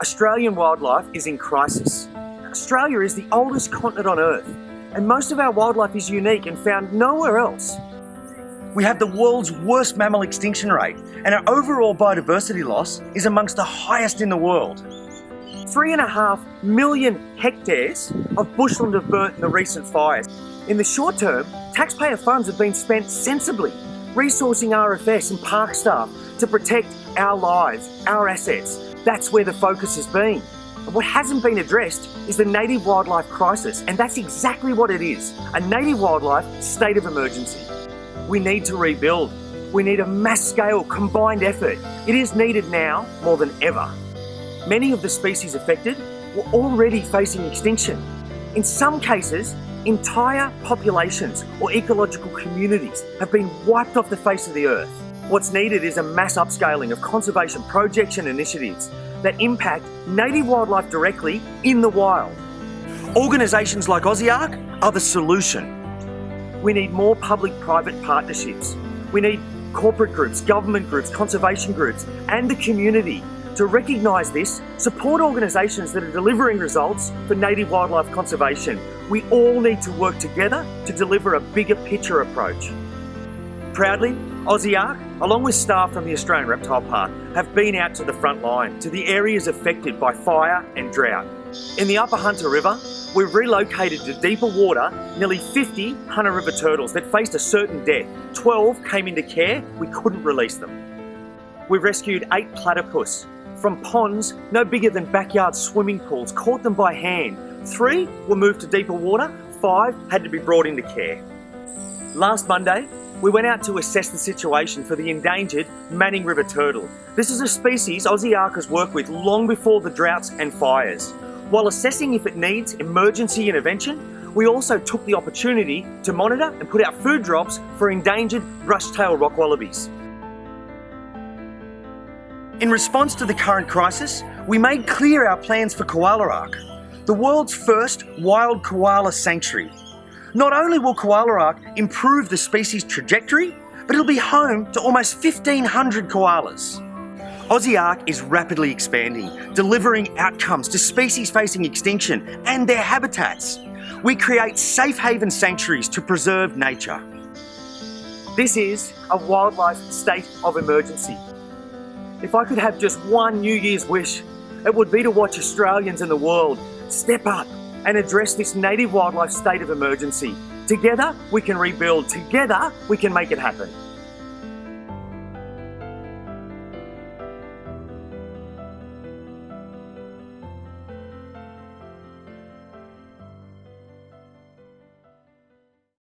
Australian wildlife is in crisis. Australia is the oldest continent on Earth, and most of our wildlife is unique and found nowhere else. We have the world's worst mammal extinction rate, and our overall biodiversity loss is amongst the highest in the world. 3.5 million hectares of bushland have burnt in the recent fires. In the short term, taxpayer funds have been spent sensibly, resourcing RFS and park staff to protect our lives, our assets. That's where the focus has been. And what hasn't been addressed is the native wildlife crisis, and that's exactly what it is, a native wildlife state of emergency. We need to rebuild. We need a mass-scale, combined effort. It is needed now more than ever. Many of the species affected were already facing extinction. In some cases, entire populations or ecological communities have been wiped off the face of the earth. What's needed is a mass upscaling of conservation projects and initiatives that impact native wildlife directly in the wild. Organisations like AUSSIARC are the solution. We need more public-private partnerships. We need corporate groups, government groups, conservation groups, and the community to recognise this, support organisations that are delivering results for native wildlife conservation. We all need to work together to deliver a bigger picture approach. Proudly, AUSSIARC, along with staff from the Australian Reptile Park, have been out to the front line, to the areas affected by fire and drought. In the Upper Hunter River, we've relocated to deeper water nearly 50 Hunter River turtles that faced a certain death. 12 came into care, we couldn't release them. We've rescued 8 platypus from ponds no bigger than backyard swimming pools, caught them by hand. 3 were moved to deeper water, 5 had to be brought into care. Last Monday, we went out to assess the situation for the endangered Manning River turtle. This is a species AUSSIARC has worked with long before the droughts and fires. While assessing if it needs emergency intervention, we also took the opportunity to monitor and put out food drops for endangered brush-tailed rock wallabies. In response to the current crisis, we made clear our plans for Koala Rock, the world's first wild koala sanctuary. Not only will Koala Rock improve the species' trajectory, but it'll be home to almost 1,500 koalas. AUSSIARC is rapidly expanding, delivering outcomes to species facing extinction and their habitats. We create safe haven sanctuaries to preserve nature. This is a wildlife state of emergency. If I could have just one New Year's wish, it would be to watch Australians and the world step up and address this native wildlife state of emergency. Together, we can rebuild. Together, we can make it happen.